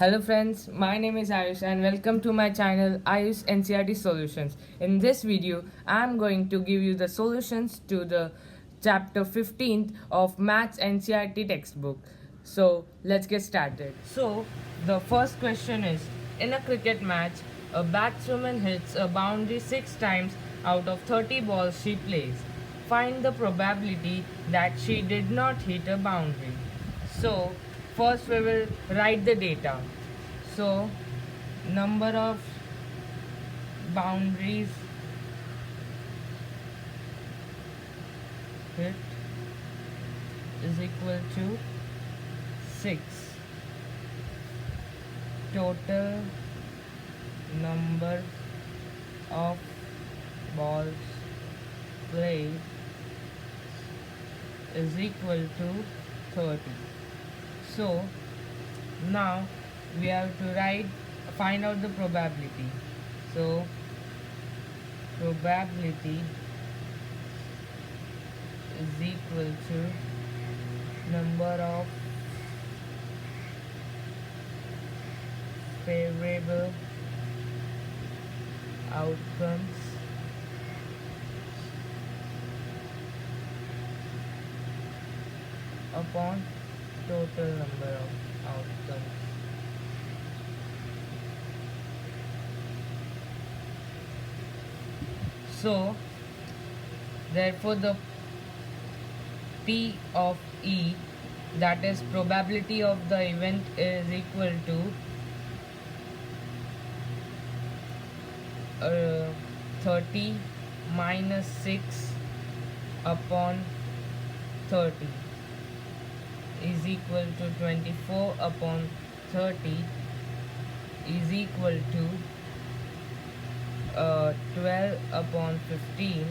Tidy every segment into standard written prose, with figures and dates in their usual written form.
Hello friends, my name is Ayush and welcome to my channel Ayush NCERT Solutions. In this video, I am going to give you the solutions to the chapter 15th of Maths NCERT textbook. So let's get started. So the first question is, in a cricket match, a batswoman hits a boundary 6 times out of 30 balls she plays. Find the probability that she did not hit a boundary. So first we will write the data. So number of boundaries hit is equal to 6. Total number of balls played is equal to 30. So now we have to find out the probability. So probability is equal to number of favorable outcomes upon total number of outcomes. So therefore the P of E, that is probability of the event, is equal to 30 minus 6 upon 30 is equal to 24 upon 30 is equal to 12 upon 15,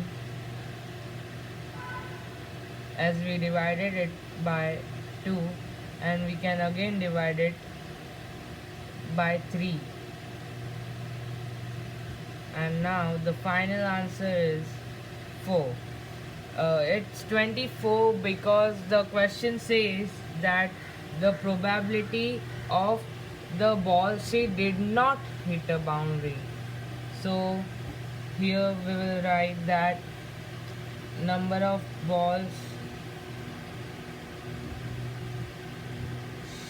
as we divided it by 2 and we can again divide it by 3, and now the final answer is 4. It's 24 because the question says that the probability of the ball she did not hit a boundary. So here we will write that number of balls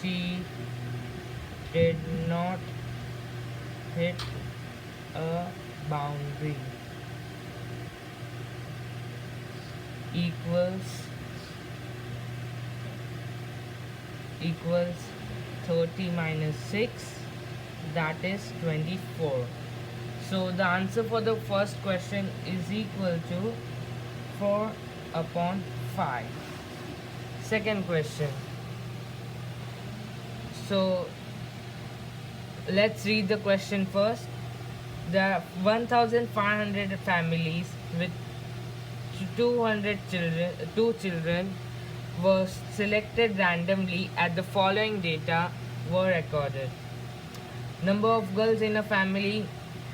she did not hit a boundary equals 30 minus 6, that is 24. So the answer for the first question is equal to 4 upon 5. Second question. So let's read the question first. There are 1,500 families with 2 children were selected randomly and the following data were recorded. Number of girls in a family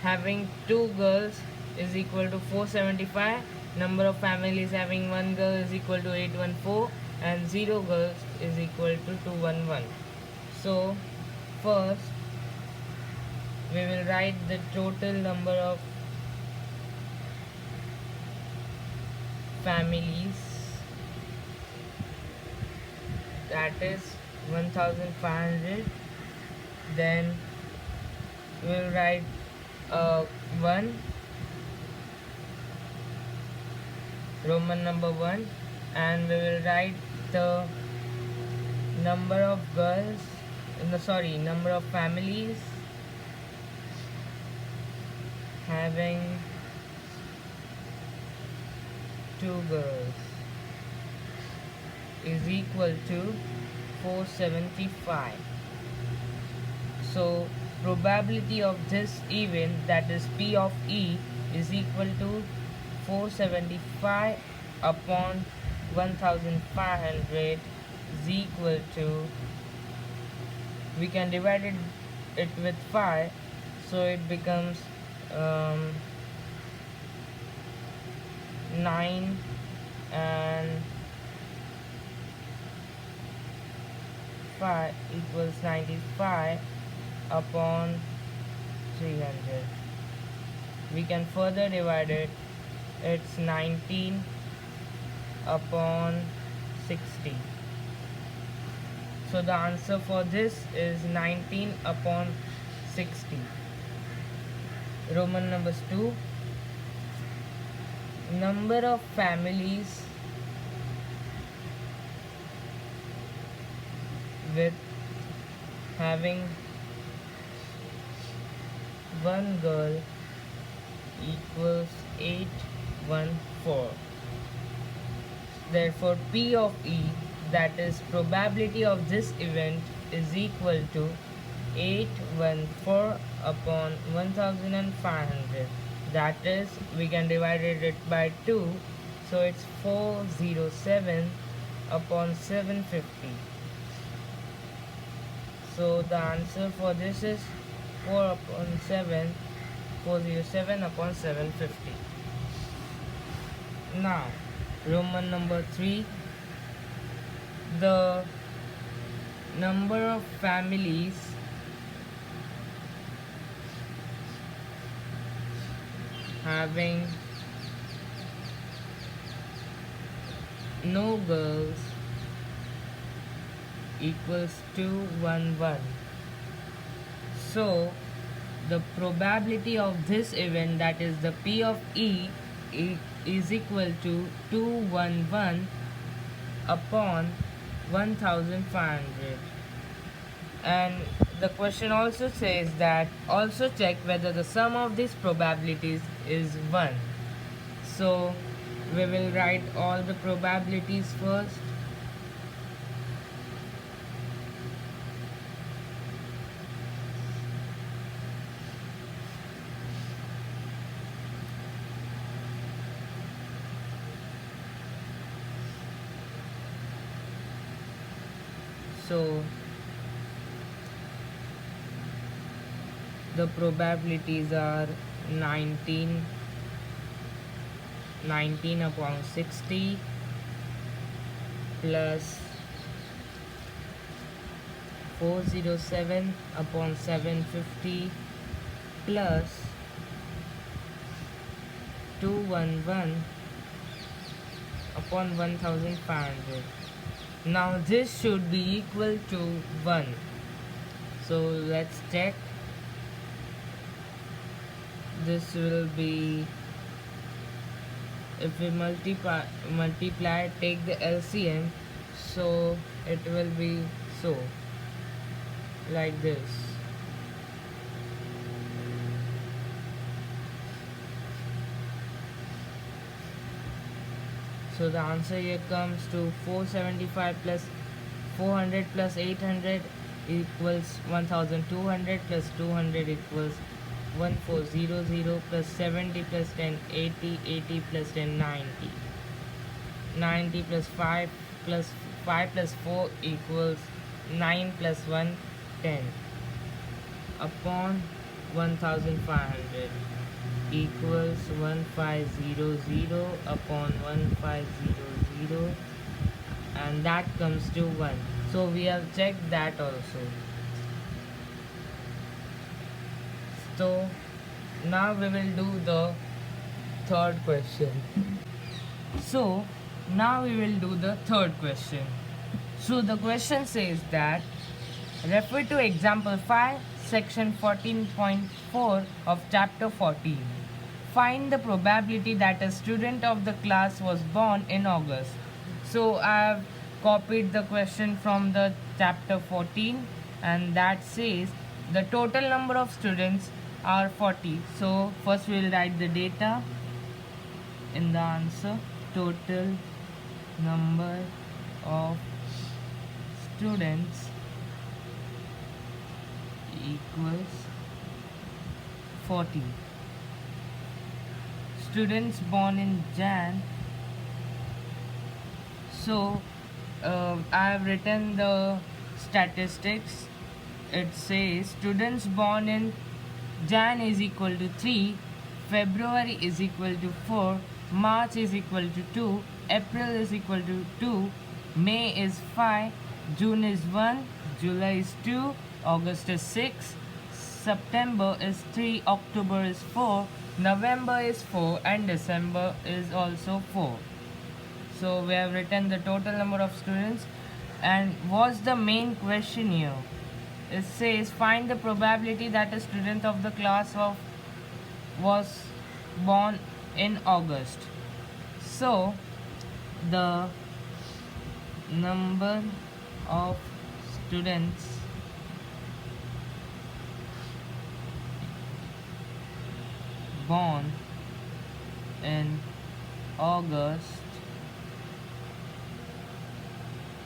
having 2 girls is equal to 475. Number of families having 1 girl is equal to 814, and 0 girls is equal to 211. So first we will write the total number of families, that is 1,500. Then we will write 1, Roman number 1, and we will write the number of girls, number of families having 2 girls is equal to 475. So probability of this event, that is P of E, is equal to 475 upon 1,500 is equal to, we can divide it with 5, so it becomes 9 and 5 equals 95. upon 300. We can further divide it. It's 19 upon 60. So the answer for this is 19 upon 60. Roman numbers 2. Number of families with having one girl equals 814. Therefore, P of E, that is probability of this event, is equal to 814 upon 1500. That is, we can divide it by 2, so it's 407 upon 750. So the answer for this is 4 upon 7, 407 upon 750. Now, Roman number 3, the number of families having no girls equals 211. So the probability of this event, that is the P of E, is equal to 211 upon 1500. And the question also says that also check whether the sum of these probabilities is 1. So we will write all the probabilities first. So the probabilities are 19 upon 60 plus 407 upon 750 plus 211 upon 1500. Now this should be equal to 1. So let's check. This will be, if we multiply, take the LCM, so it will be so, like this. So the answer here comes to 475 plus 400 plus 800 equals 1200 plus 200 equals 1400 plus 70 plus 10 80, 80 plus 10 90, 90 plus 5 plus 5 plus 4 equals 9 plus 1 10 upon 1500 equals 1500 upon 1500, and that comes to 1. So we have checked that also. So now we will do the third question. So now we will do the third question. So the question says that refer to example 5, section 14.4 of chapter 14. Find the probability that a student of the class was born in August. So I have copied the question from the chapter 14, and that says the total number of students are 40. So first we will write the data in the answer. Total number of students equals 40. Students born in Jan. So I have written the statistics. It says students born in Jan is equal to 3, February is equal to 4, March is equal to 2, April is equal to 2, May is 5, June is 1, July is 2, August is 6, September is 3, October is 4, November is 4, and December is also 4. So we have written the total number of students. And what's the main question here? It says find the probability that a student of the class of was born in August. So the number of students born in August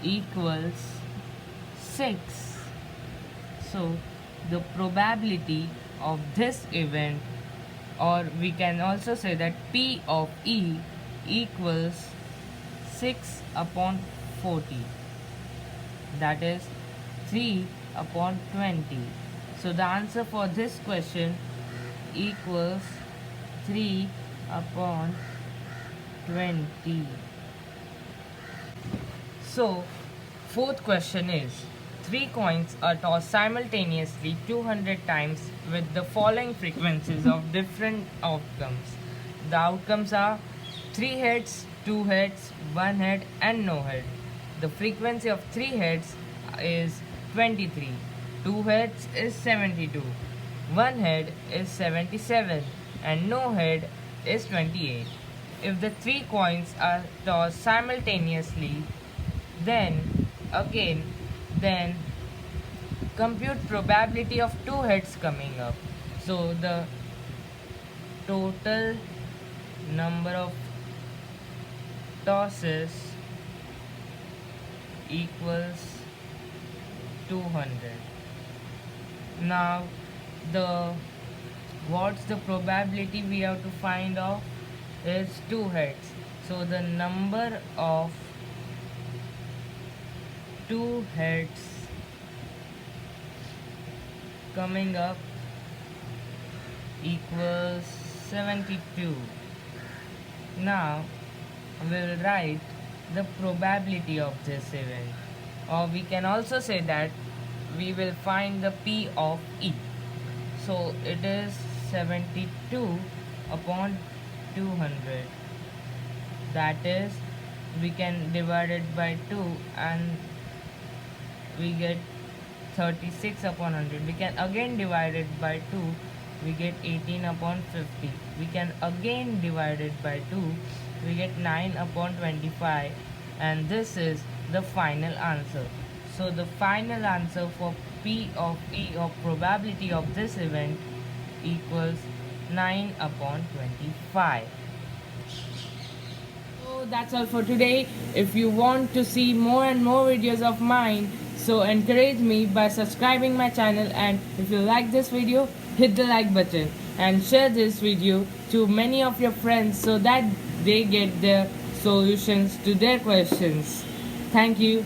equals 6. So the probability of this event, or we can also say that P of E equals 6 upon 40, that is 3 upon 20. So the answer for this question equals 3 upon 20. So fourth question is, 3 coins are tossed simultaneously 200 times with the following frequencies of different outcomes. The outcomes are 3 heads, 2 heads, 1 head and no head. The frequency of 3 heads is 23, 2 heads is 72, 1 head is 77 and no head is 28. If the 3 coins are tossed simultaneously, then compute probability of 2 heads coming up. So the total number of tosses equals 200. Now what's the probability we have to find out is 2 heads. So the number of 2 heads coming up equals 72. Now we'll write the probability of this event, or we can also say that we will find the P of E. So it is 72 upon 200, that is, we can divide it by 2 and we get 36 upon 100. We can again divide it by 2, we get 18 upon 50. We can again divide it by 2, we get 9 upon 25, and this is the final answer. So the final answer for P of E, or probability of this event, equals 9 upon 25. So that's all for today. If you want to see more and more videos of mine, so encourage me by subscribing my channel, and if you like this video, hit the like button and share this video to many of your friends so that they get their solutions to their questions. Thank you.